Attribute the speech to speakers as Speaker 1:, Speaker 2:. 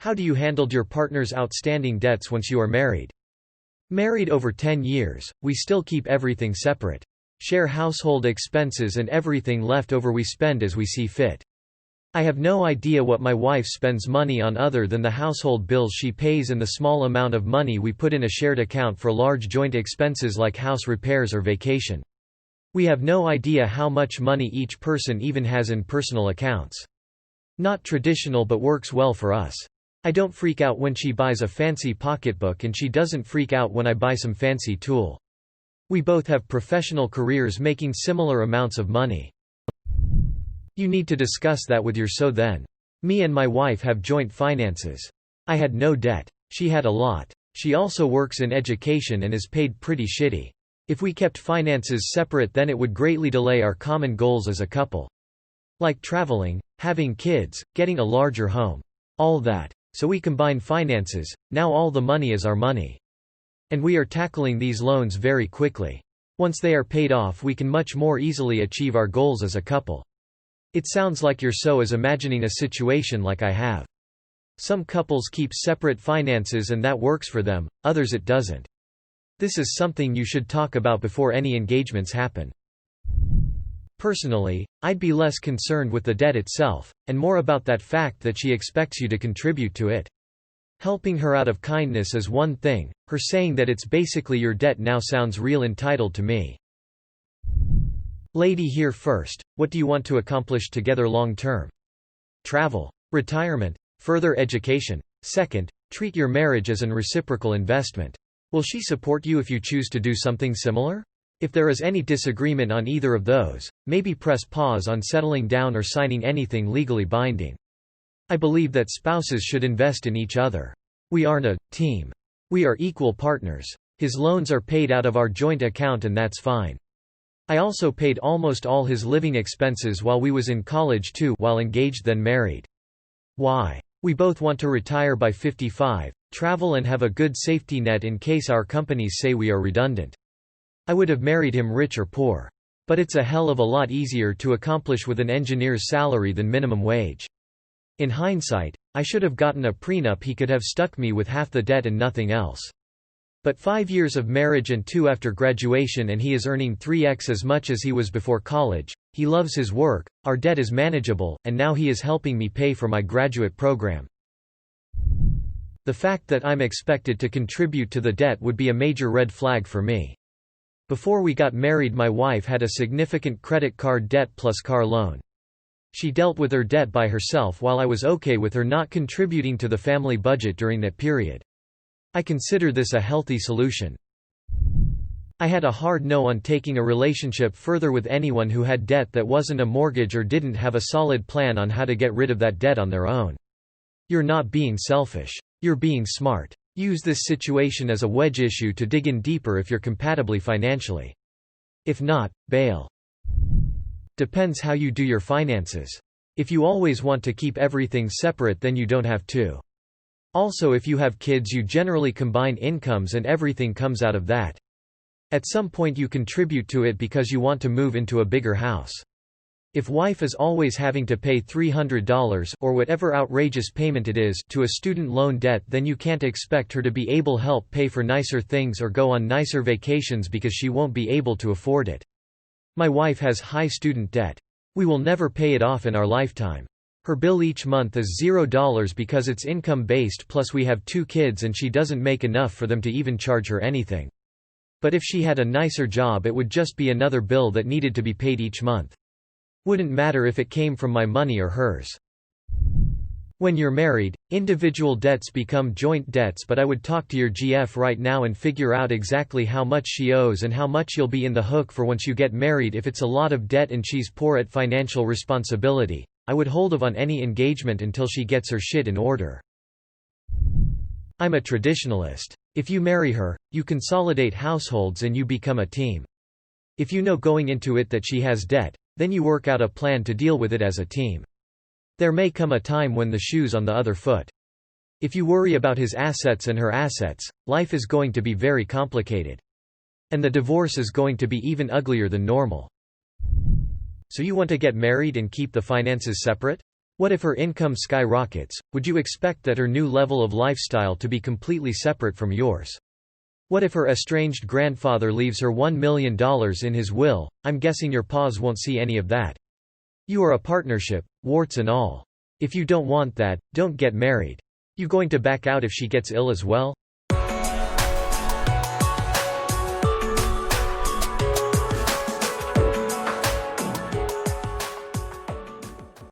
Speaker 1: How do you handle your partner's outstanding debts once you are married? Married over 10 years, we still keep everything separate. Share household expenses and everything left over we spend as we see fit. I have no idea what my wife spends money on other than the household bills she pays and the small amount of money we put in a shared account for large joint expenses like house repairs or vacation. We have no idea how much money each person even has in personal accounts. Not traditional but works well for us. I don't freak out when she buys a fancy pocketbook and she doesn't freak out when I buy some fancy tool. We both have professional careers making similar amounts of money. You need to discuss that with your then. Me and my wife have joint finances. I had no debt. She had a lot. She also works in education and is paid pretty shitty. If we kept finances separate then it would greatly delay our common goals as a couple. Like traveling, having kids, getting a larger home. All that. So we combine finances, now all the money is our money. And we are tackling these loans very quickly. Once they are paid off we can much more easily achieve our goals as a couple. It sounds like you're is imagining a situation like I have. Some couples keep separate finances and that works for them, others it doesn't. This is something you should talk about before any engagements happen. Personally, I'd be less concerned with the debt itself, and more about that fact that she expects you to contribute to it. Helping her out of kindness is one thing, her saying that it's basically your debt now sounds real entitled to me. Lady here first, what do you want to accomplish together long term? Travel. Retirement. Further education. Second, treat your marriage as an reciprocal investment. Will she support you if you choose to do something similar? If there is any disagreement on either of those, maybe press pause on settling down or signing anything legally binding. I believe that spouses should invest in each other. We aren't a team. We are equal partners. His loans are paid out of our joint account and that's fine. I also paid almost all his living expenses while we was in college too, while engaged then married. Why? We both want to retire by 55, travel and have a good safety net in case our companies say we are redundant. I would have married him rich or poor. But it's a hell of a lot easier to accomplish with an engineer's salary than minimum wage. In hindsight, I should have gotten a prenup. He could have stuck me with half the debt and nothing else. But 5 years of marriage and 2 after graduation and he is earning 3x as much as he was before college, he loves his work, our debt is manageable, and now he is helping me pay for my graduate program. The fact that I'm expected to contribute to the debt would be a major red flag for me. Before we got married my wife had a significant credit card debt plus car loan. She dealt with her debt by herself while I was okay with her not contributing to the family budget during that period. I consider this a healthy solution. I had a hard no on taking a relationship further with anyone who had debt that wasn't a mortgage or didn't have a solid plan on how to get rid of that debt on their own. You're not being selfish. You're being smart. Use this situation as a wedge issue to dig in deeper if you're compatibly financially. If not, bail. Depends how you do your finances. If you always want to keep everything separate then you don't have to. Also if you have kids you generally combine incomes and everything comes out of that. At some point you contribute to it because you want to move into a bigger house. If wife is always having to pay $300 or whatever outrageous payment it is to a student loan debt then you can't expect her to be able to help pay for nicer things or go on nicer vacations because she won't be able to afford it. My wife has high student debt. We will never pay it off in our lifetime. Her bill each month is $0 because it's income-based plus we have 2 kids and she doesn't make enough for them to even charge her anything. But if she had a nicer job it would just be another bill that needed to be paid each month. Wouldn't matter if it came from my money or hers. When you're married, individual debts become joint debts but I would talk to your GF right now and figure out exactly how much she owes and how much you'll be in the hook for once you get married. If it's a lot of debt and she's poor at financial responsibility, I would hold off on any engagement until she gets her shit in order. I'm a traditionalist. If you marry her, you consolidate households and you become a team. If you know going into it that she has debt, then you work out a plan to deal with it as a team. There may come a time when the shoe's on the other foot. If you worry about his assets and her assets, life is going to be very complicated. And the divorce is going to be even uglier than normal. So you want to get married and keep the finances separate? What if her income skyrockets? Would you expect that her new level of lifestyle to be completely separate from yours? What if her estranged grandfather leaves her $1 million in his will? I'm guessing your paws won't see any of that. You are a partnership, warts and all. If you don't want that, don't get married. You going to back out if she gets ill as well?